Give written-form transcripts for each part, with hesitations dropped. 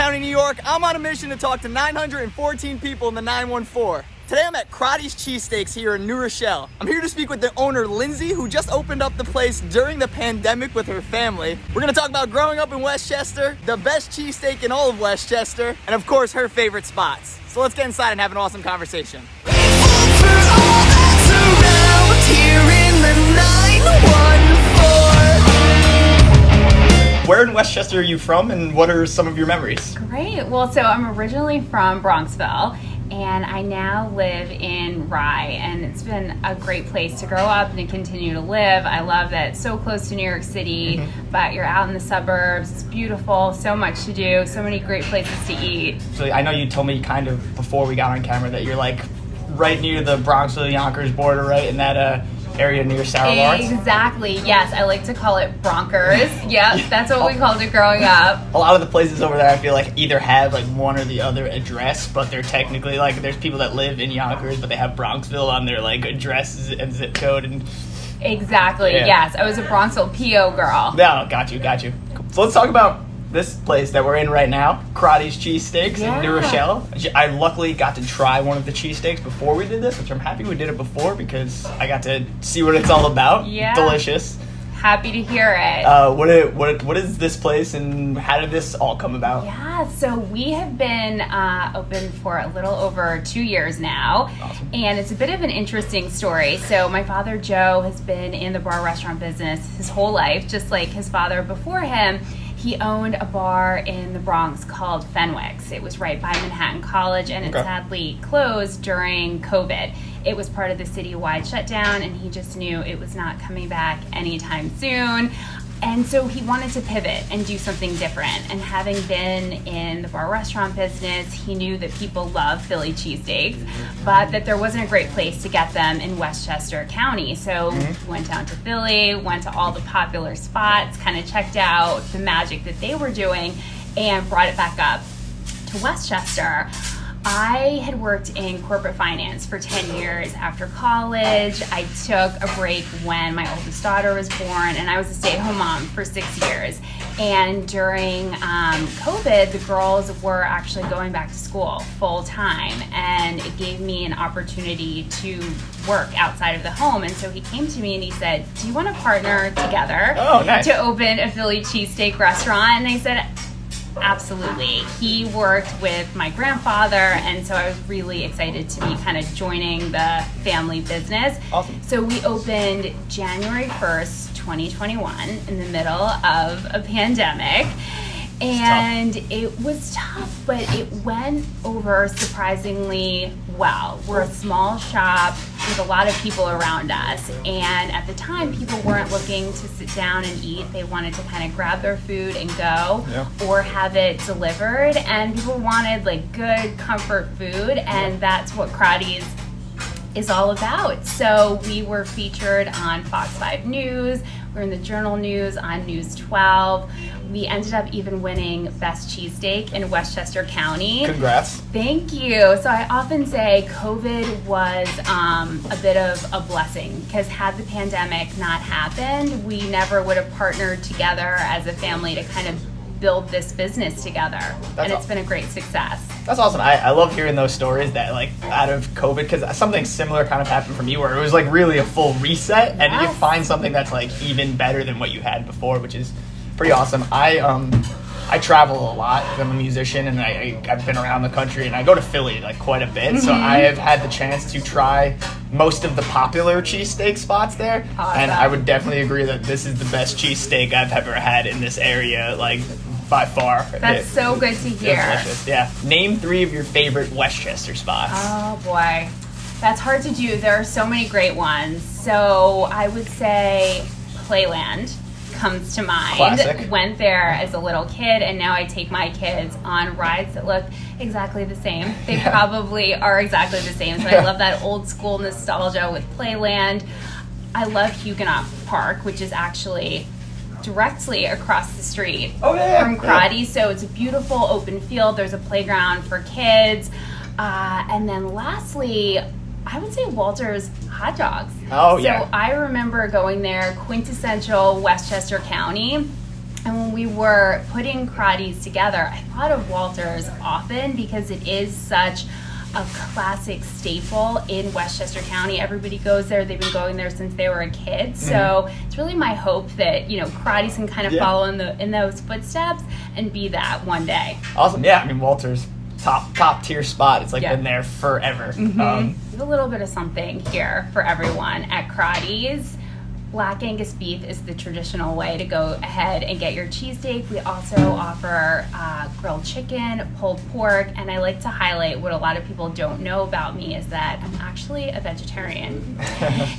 County, New York. I'm on a mission to talk to 914 people in the 914. Today I'm at Crotty's Cheesesteaks here in New Rochelle. I'm here to speak with the owner, Lindsay, who just opened up the place during the pandemic with her family. We're gonna talk about growing up in Westchester, the best cheesesteak in all of Westchester, and of course, her favorite spots. So let's get inside and have an awesome conversation. Where in Westchester are you from, and what are some of your memories? Great. Well, so I'm originally from Bronxville, and I now live in Rye, and it's been a great place to grow up and to continue to live. I love that it's so close to New York City, but you're out in the suburbs. It's beautiful, so much to do, so many great places to eat. So I know you told me kind of before we got on camera that you're like right near the Bronxville Yonkers border, right in that area near Sarah Lawrence? Exactly, yes. I like to call it Bronkers. Yep, that's what we called it growing up. A lot of the places over there I feel like either have like one or the other address, but they're technically like, there's people that live in Yonkers, but they have Bronxville on their like address and zip code. And exactly, yeah. Yes. I was a Bronxville PO girl. No, got you. So let's talk about this place that we're in right now, Crotty's Cheesesteaks in New Rochelle. I luckily got to try one of the cheesesteaks before we did this, which I'm happy we did it before because I got to see what it's all about. Yeah. Delicious. Happy to hear it. What is this place and how did this all come about? Yeah, so we have been open for a little over 2 years now. Awesome. And it's a bit of an interesting story. So my father, Joe, has been in the bar restaurant business his whole life, just like his father before him. He owned a bar in the Bronx called Fenwick's. It was right by Manhattan College, and it sadly closed during COVID. It was part of the citywide shutdown, and he just knew it was not coming back anytime soon. And so he wanted to pivot and do something different. And having been in the bar restaurant business, he knew that people love Philly cheesesteaks, but that there wasn't a great place to get them in Westchester County. So we went down to Philly, went to all the popular spots, kind of checked out the magic that they were doing, and brought it back up to Westchester. I had worked in corporate finance for 10 years after college. I took a break when my oldest daughter was born, and I was a stay-at-home mom for 6 years. And during COVID, the girls were actually going back to school full-time, and it gave me an opportunity to work outside of the home. And so he came to me and he said, "Do you want to partner together to open a Philly cheesesteak restaurant?" And I said, absolutely. He worked with my grandfather, and so I was really excited to be kind of joining the family business. Awesome. So we opened January 1st, 2021, in the middle of a pandemic. And it was tough, but it went over surprisingly well. We're a small shop with a lot of people around us, and at the time people weren't looking to sit down and eat. They wanted to kind of grab their food and go, or have it delivered, and people wanted like good comfort food, and that's what Crotty's is all about. So we were featured on Fox 5 News, we're in the Journal News, on News 12. We ended up even winning Best Cheesesteak in Westchester County. Congrats. Thank you. So I often say COVID was a bit of a blessing, because had the pandemic not happened, we never would have partnered together as a family to kind of build this business together. And it's been a great success. That's awesome. I love hearing those stories that like out of COVID, because something similar kind of happened for me where it was like really a full reset, and you find something that's like even better than what you had before, which is pretty awesome. I travel a lot. I'm a musician, and I've been around the country, and I go to Philly like quite a bit. So I have had the chance to try most of the popular cheesesteak spots there. Awesome. And I would definitely agree that this is the best cheesesteak I've ever had in this area, like by far. That's so good to hear. Delicious. Yeah. Name 3 of your favorite Westchester spots. Oh boy, that's hard to do. There are so many great ones. So I would say Playland comes to mind. Classic. Went there as a little kid, and now I take my kids on rides that look exactly the same. They probably are exactly the same. So I love that old school nostalgia with Playland. I love Huguenot Park, which is actually directly across the street from Crotty. So it's a beautiful open field. There's a playground for kids. And then lastly, I would say Walter's hot dogs. So I remember going there, quintessential Westchester County. And when we were putting Crotty's together, I thought of Walters often because it is such a classic staple in Westchester County. Everybody goes there. They've been going there since they were a kid. So it's really my hope that, Crotty's can kind of follow in those footsteps and be that one day. Awesome. Yeah, I mean, Walters, top tier spot. It's been there forever. There's a little bit of something here for everyone at Crotty's. Black Angus beef is the traditional way to go ahead and get your cheesesteak. We also offer grilled chicken, pulled pork, and I like to highlight what a lot of people don't know about me is that I'm actually a vegetarian.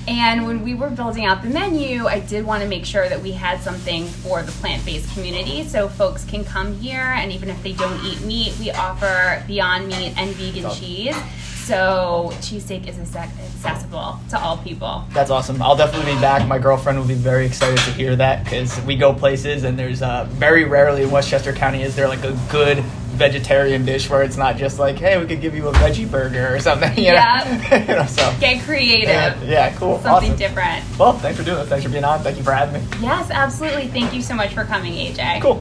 And when we were building out the menu, I did want to make sure that we had something for the plant-based community so folks can come here, and even if they don't eat meat, we offer Beyond Meat and vegan cheese. So cheesesteak is accessible to all people. That's awesome. I'll definitely be back. My girlfriend will be very excited to hear that because we go places and there's very rarely in Westchester County is there like a good vegetarian dish where it's not just like, hey, we could give you a veggie burger or something. So get creative. Yeah, cool. Something awesome. different. Well, thanks for doing this. Thanks for being on. Thank you for having me. Yes, absolutely. Thank you so much for coming, AJ. Cool.